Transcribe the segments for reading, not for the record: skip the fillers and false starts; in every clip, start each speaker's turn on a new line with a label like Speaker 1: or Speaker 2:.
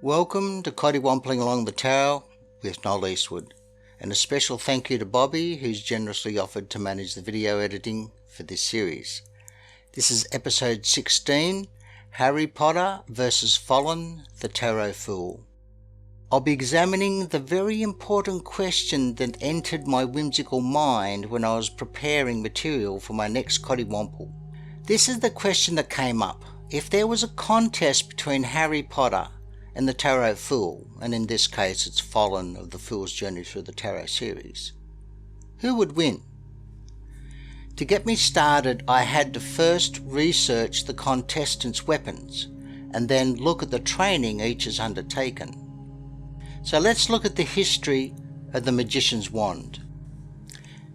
Speaker 1: Welcome to Coddiwompling Along the Tarot with Noel Eastwood, and a special thank you to Bobby, who's generously offered to manage the video editing for this series. This is episode 16, Harry Potter vs. Follin, the Tarot Fool. I'll be examining the very important question that entered my whimsical mind when I was preparing material for my next Coddywomple. This is the question that came up. If there was a contest between Harry Potter and the Tarot Fool, and in this case it's Follin of the Fool's Journey Through the Tarot series, who would win? To get me started, I had to first research the contestants' weapons and then look at the training each has undertaken. So let's look at the history of the magician's wand.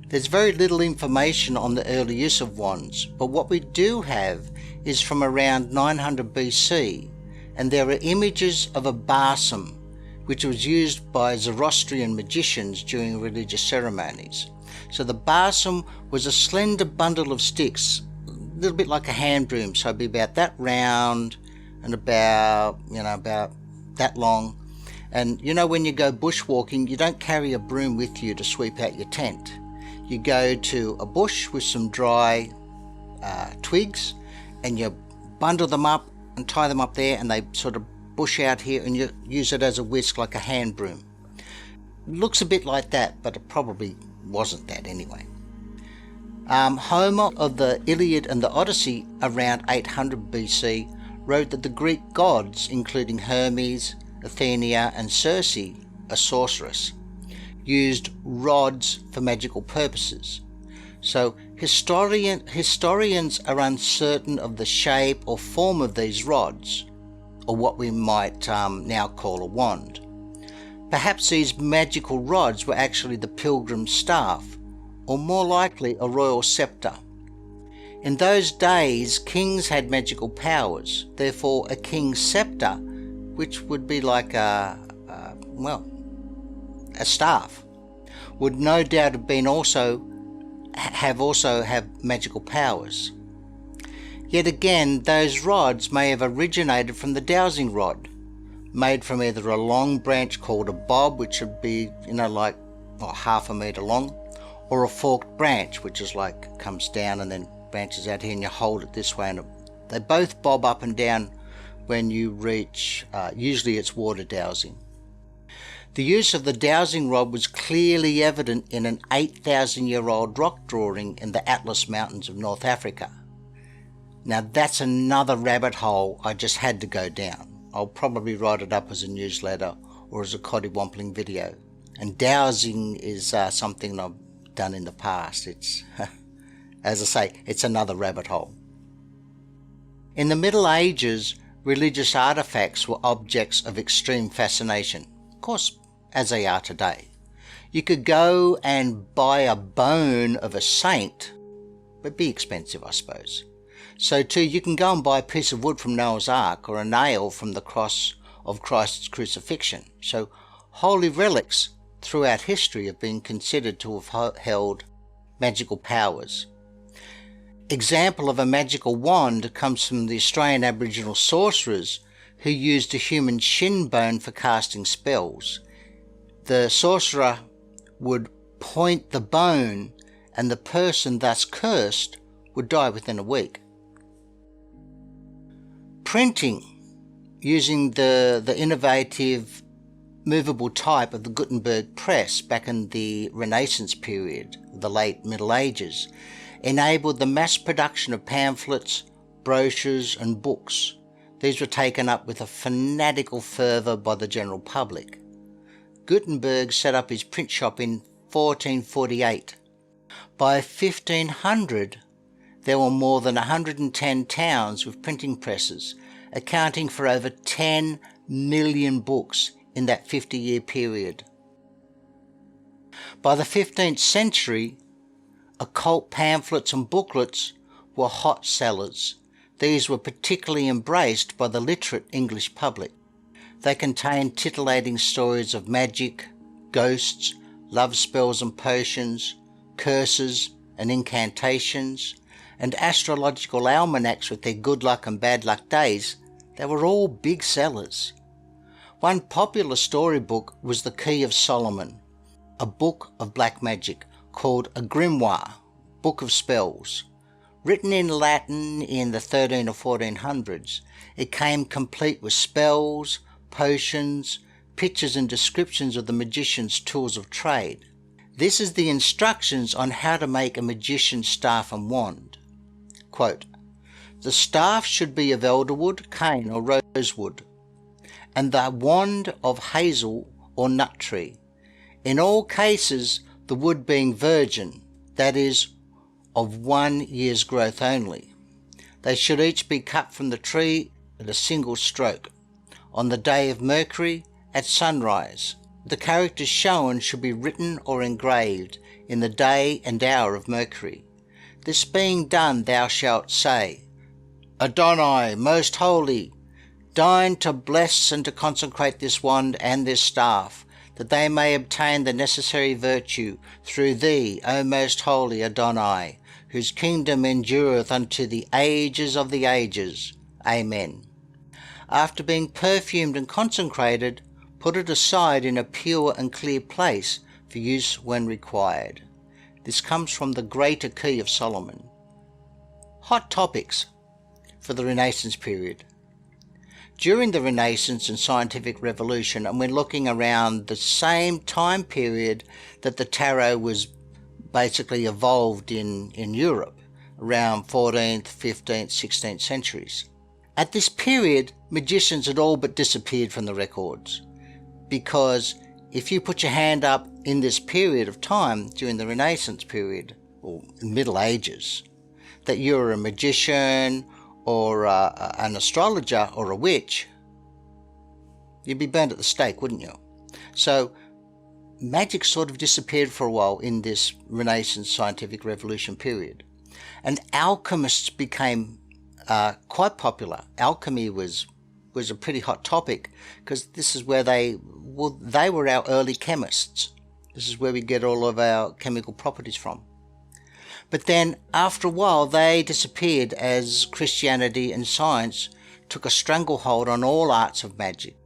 Speaker 1: There's very little information on the early use of wands, but what we do have is from around 900 BC, and there are images of a balsam which was used by Zoroastrian magicians during religious ceremonies. So the balsam was a slender bundle of sticks, a little bit like a hand broom, so it'd be about that round and about that long. And when you go bushwalking, you don't carry a broom with you to sweep out your tent. You go to a bush with some dry twigs and you bundle them up and tie them up there, and they sort of bush out here, and you use it as a whisk like a hand broom. Looks a bit like that, but it probably wasn't that anyway. Homer of the Iliad and the Odyssey around 800 BC wrote that the Greek gods, including Hermes, Athena and Circe, a sorceress, used rods for magical purposes. So historians are uncertain of the shape or form of these rods, or what we might now call a wand. Perhaps these magical rods were actually the pilgrim's staff, or more likely a royal scepter. In those days, kings had magical powers, therefore a king's scepter, which would be like a staff, would no doubt have been also have magical powers. Yet again, those rods may have originated from the dowsing rod, made from either a long branch called a bob, which would be like half a metre long, or a forked branch, which is like comes down and then branches out here, and you hold it this way, and they both bob up and down when you reach, usually it's water dowsing. The use of the dowsing rod was clearly evident in an 8,000-year-old rock drawing in the Atlas Mountains of North Africa. Now that's another rabbit hole I just had to go down. I'll probably write it up as a newsletter or as a Coddiwompling video. And dowsing is something I've done in the past. It's, as I say, it's another rabbit hole. In the Middle Ages, religious artifacts were objects of extreme fascination, of course, as they are today. You could go and buy a bone of a saint, but it'd be expensive, I suppose. So too, you can go and buy a piece of wood from Noah's Ark or a nail from the cross of Christ's crucifixion. So holy relics throughout history have been considered to have held magical powers. Example of a magical wand comes from the Australian Aboriginal sorcerers who used a human shin bone for casting spells. The sorcerer would point the bone, and the person thus cursed would die within a week. Printing, using the innovative movable type of the Gutenberg press back in the Renaissance period, the late Middle Ages, enabled the mass production of pamphlets, brochures and books. These were taken up with a fanatical fervour by the general public. Gutenberg set up his print shop in 1448. By 1500, there were more than 110 towns with printing presses, accounting for over 10 million books in that 50-year period. By the 15th century, occult pamphlets and booklets were hot sellers. These were particularly embraced by the literate English public. They contained titillating stories of magic, ghosts, love spells and potions, curses and incantations, and astrological almanacs with their good luck and bad luck days. They were all big sellers. One popular storybook was The Key of Solomon, a book of black magic called a grimoire, book of spells. Written in Latin in the 13 or 1400s, it came complete with spells, potions, pictures and descriptions of the magician's tools of trade. This is the instructions on how to make a magician's staff and wand. Quote, "The staff should be of elderwood, cane or rosewood, and the wand of hazel or nut tree, in all cases the wood being virgin, that is, of 1 year's growth only. They should each be cut from the tree at a single stroke, on the day of Mercury at sunrise. The characters shown should be written or engraved in the day and hour of Mercury. This being done, thou shalt say, Adonai, most holy, deign to bless and to consecrate this wand and this staff, that they may obtain the necessary virtue through thee, O most holy Adonai, whose kingdom endureth unto the ages of the ages. Amen. After being perfumed and consecrated, put it aside in a pure and clear place for use when required." This comes from the Greater Key of Solomon. Hot topics for the Renaissance period. During the Renaissance and Scientific Revolution, and we're looking around the same time period that the tarot was basically evolved in Europe, around 14th, 15th, 16th centuries. At this period, magicians had all but disappeared from the records, because if you put your hand up in this period of time during the Renaissance period, or Middle Ages, that you're a magician or an astrologer or a witch, you'd be burned at the stake, wouldn't you? So magic sort of disappeared for a while in this Renaissance Scientific Revolution period. And alchemists became quite popular. Alchemy was a pretty hot topic, because this is where they were our early chemists. This is where we get all of our chemical properties from. But then after a while they disappeared as Christianity and science took a stranglehold on all arts of magic.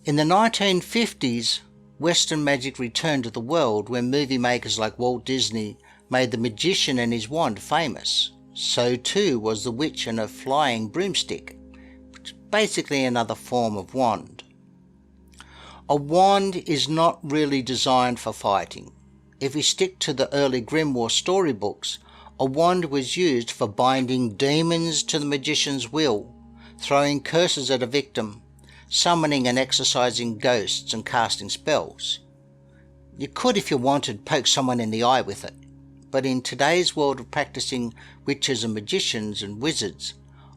Speaker 1: In the 1950s, Western magic returned to the world, when movie makers like Walt Disney made the magician and his wand famous. So too was the witch and her flying broomstick, which is basically another form of wand. A wand is not really designed for fighting. If we stick to the early grimoire storybooks, a wand was used for binding demons to the magician's will, throwing curses at a victim, summoning and exorcising ghosts and casting spells. You could, if you wanted, poke someone in the eye with it, but in today's world of practicing witches and magicians and wizards,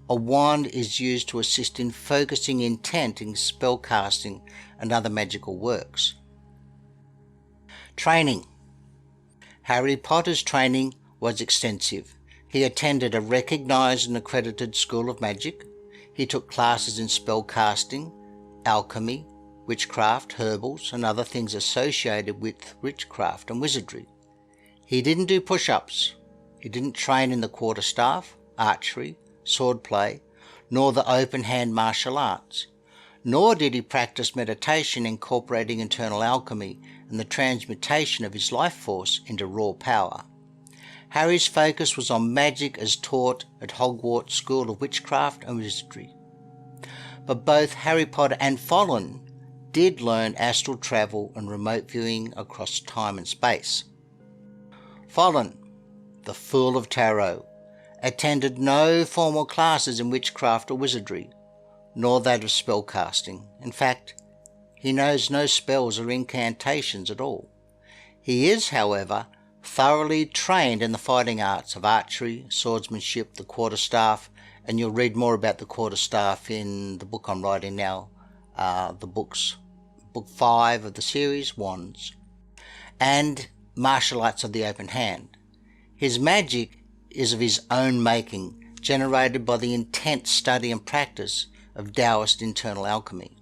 Speaker 1: a wand is used to assist in focusing intent in spell casting and other magical works. Training. Harry Potter's training was extensive. He attended a recognised and accredited school of magic. He took classes in spell casting, alchemy, witchcraft, herbals, and other things associated with witchcraft and wizardry. He didn't do push-ups. He didn't train in the quarterstaff, archery, swordplay, nor the open-hand martial arts. Nor did he practice meditation incorporating internal alchemy and the transmutation of his life force into raw power. Harry's focus was on magic as taught at Hogwarts School of Witchcraft and Wizardry. But both Harry Potter and Follin did learn astral travel and remote viewing across time and space. Follin, the Fool of Tarot, attended no formal classes in witchcraft or wizardry, nor that of spellcasting. In fact, he knows no spells or incantations at all. He is, however, thoroughly trained in the fighting arts of archery, swordsmanship, the quarterstaff, and you'll read more about the quarterstaff in the book I'm writing now, book 5 of the series, Wands, and martial arts of the open hand. His magic is of his own making, generated by the intense study and practice of Taoist internal alchemy.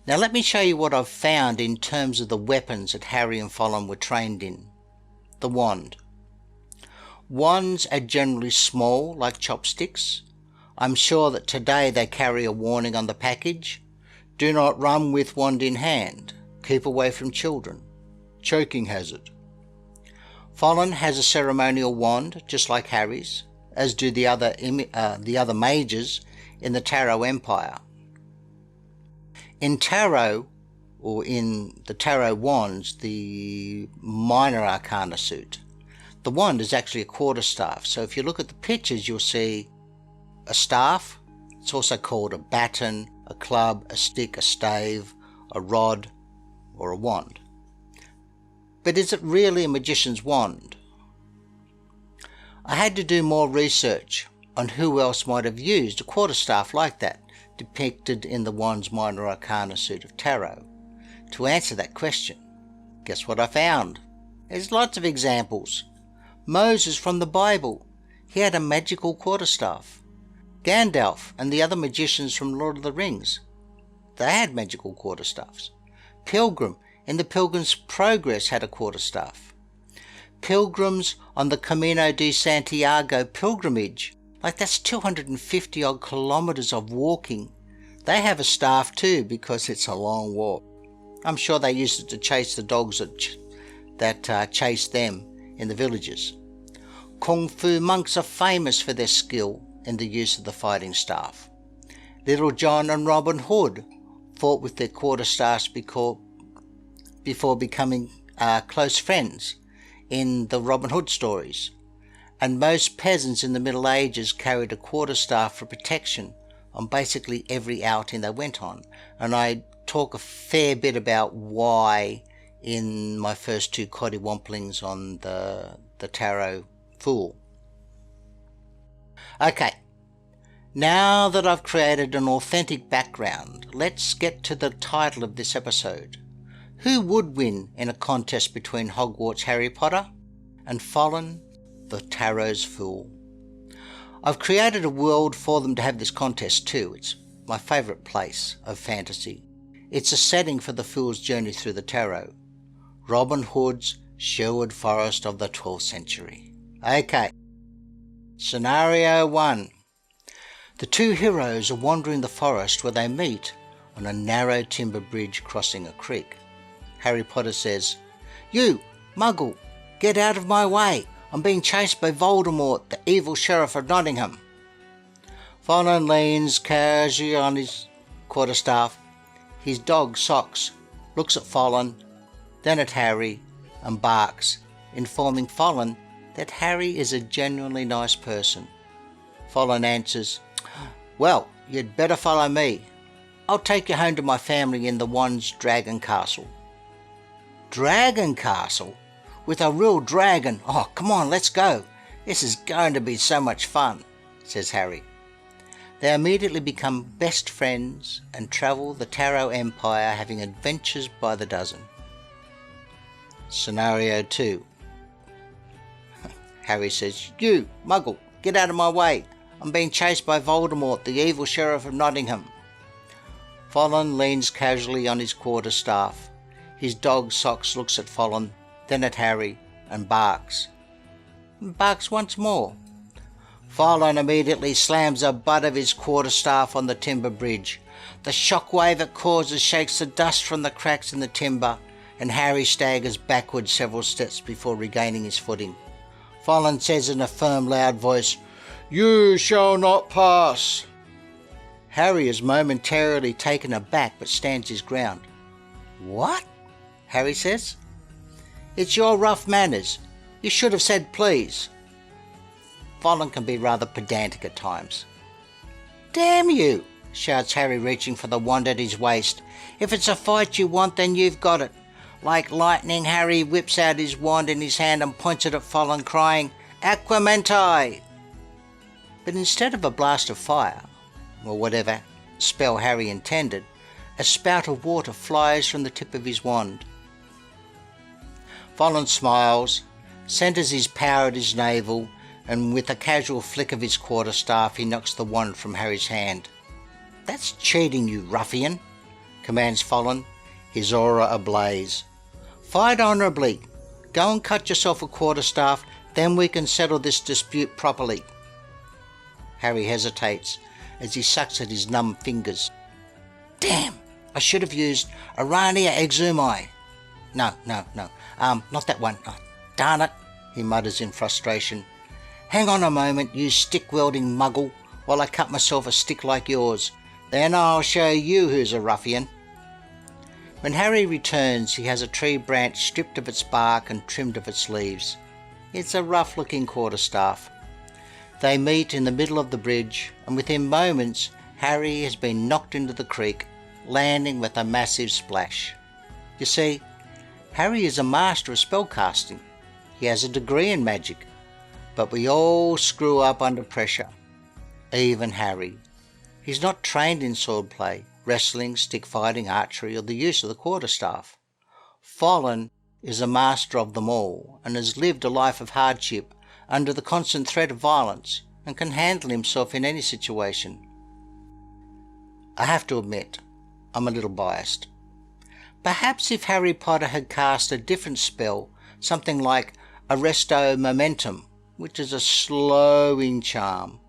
Speaker 1: Now let me show you what I've found in terms of the weapons that Harry and Follin were trained in. The wand. Wands are generally small, like chopsticks. I'm sure that today they carry a warning on the package. Do not run with wand in hand. Keep away from children. Choking hazard. Follin has a ceremonial wand, just like Harry's, as do the other mages in the Tarot Empire. In Tarot, or in the Tarot wands, the minor arcana suit, the wand is actually a quarterstaff. So if you look at the pictures, you'll see a staff. It's also called a baton, a club, a stick, a stave, a rod, or a wand. But is it really a magician's wand? I had to do more research on who else might have used a quarterstaff like that, depicted in the wand's minor arcana suit of tarot. To answer that question, guess what I found? There's lots of examples. Moses from the Bible, he had a magical quarterstaff. Gandalf and the other magicians from Lord of the Rings, they had magical quarterstaffs. Pilgrim in the Pilgrim's Progress had a quarterstaff. Pilgrims on the Camino de Santiago pilgrimage, like that's 250 odd kilometres of walking, they have a staff too because it's a long walk. I'm sure they used it to chase the dogs that chased them in the villages. Kung Fu monks are famous for their skill in the use of the fighting staff. Little John and Robin Hood fought with their quarterstaffs before becoming close friends in the Robin Hood stories. And most peasants in the Middle Ages carried a quarterstaff for protection on basically every outing they went on. And I talk a fair bit about why in my first two Coddywomplings on the Tarot Fool. Okay, now that I've created an authentic background, let's get to the title of this episode. Who would win in a contest between Hogwarts Harry Potter and Follin, the Tarot's Fool? I've created a world for them to have this contest too. It's my favourite place of fantasy. It's a setting for the Fool's journey through the Tarot. Robin Hood's Sherwood Forest of the 12th century. Okay. Scenario 1. The two heroes are wandering the forest where they meet on a narrow timber bridge crossing a creek. Harry Potter says, "You, Muggle, get out of my way. I'm being chased by Voldemort, the evil sheriff of Nottingham." Follin leans casually on his quarterstaff. His dog, Socks, looks at Follin, then at Harry, and barks, informing Follin that Harry is a genuinely nice person. Follin answers, "Well, you'd better follow me. I'll take you home to my family in the Wand's Dragon Castle." Dragon Castle? With a real dragon? Oh, come on, let's go. This is going to be so much fun, says Harry. They immediately become best friends and travel the Tarot Empire, having adventures by the dozen. Scenario 2. Harry says, "You, Muggle, get out of my way. I'm being chased by Voldemort, the evil sheriff of Nottingham." Follin leans casually on his quarterstaff. His dog, Socks, looks at Follin, then at Harry, and barks. And barks once more. Follin immediately slams the butt of his quarterstaff on the timber bridge. The shockwave it causes shakes the dust from the cracks in the timber, and Harry staggers backwards several steps before regaining his footing. Follin says in a firm, loud voice, "You shall not pass." Harry is momentarily taken aback but stands his ground. "What?" Harry says. "It's your rough manners. You should have said please." Follin can be rather pedantic at times. "Damn you!" shouts Harry, reaching for the wand at his waist. "If it's a fight you want, then you've got it." Like lightning, Harry whips out his wand in his hand and points it at Follin, crying, "Aquamenti!" But instead of a blast of fire, or whatever spell Harry intended, a spout of water flies from the tip of his wand. Follin smiles, centres his power at his navel, and with a casual flick of his quarterstaff he knocks the wand from Harry's hand. "That's cheating, you ruffian," commands Follin, his aura ablaze. "Fight honourably. Go and cut yourself a quarterstaff, then we can settle this dispute properly." Harry hesitates, as he sucks at his numb fingers. Damn! I should have used Arania exumi. No, not that one. Oh, darn it, he mutters in frustration. Hang on a moment, you stick-wielding muggle, while I cut myself a stick like yours. Then I'll show you who's a ruffian. When Harry returns, he has a tree branch stripped of its bark and trimmed of its leaves. It's a rough-looking quarterstaff. They meet in the middle of the bridge, and within moments, Harry has been knocked into the creek, landing with a massive splash. You see, Harry is a master of spellcasting. He has a degree in magic, but we all screw up under pressure. Even Harry. He's not trained in swordplay, wrestling, stick fighting, archery, or the use of the quarterstaff. Follin is a master of them all, and has lived a life of hardship under the constant threat of violence, and can handle himself in any situation. I have to admit, I'm a little biased. Perhaps if Harry Potter had cast a different spell, something like Arresto Momentum, which is a slowing charm,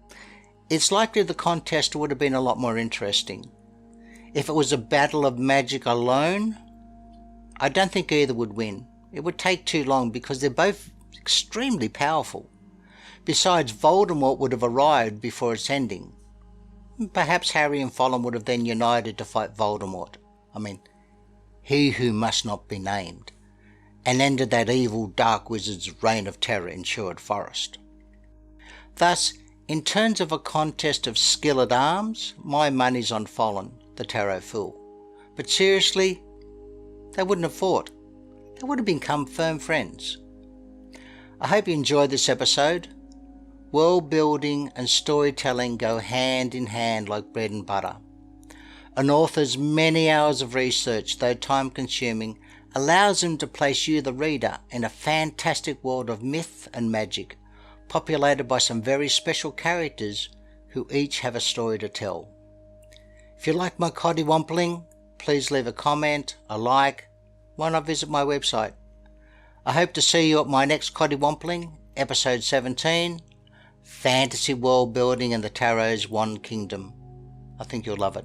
Speaker 1: it's likely the contest would have been a lot more interesting. If it was a battle of magic alone, I don't think either would win. It would take too long because they're both extremely powerful. Besides, Voldemort would have arrived before its ending. Perhaps Harry and Follin would have then united to fight Voldemort. He who must not be named, and ended that evil dark wizard's reign of terror in Sherwood Forest. Thus, in terms of a contest of skill at arms, my money's on Follin, the Tarot Fool. But seriously, they wouldn't have fought. They would have become firm friends. I hope you enjoyed this episode. World building and storytelling go hand in hand like bread and butter. An author's many hours of research, though time consuming, allows him to place you, the reader, in a fantastic world of myth and magic, populated by some very special characters who each have a story to tell. If you like my Coddiwompling, please leave a comment, a like. Why not visit my website? I hope to see you at my next Coddiwompling, episode 17, Fantasy World Building in the Tarot's Wand Kingdom. I think you'll love it.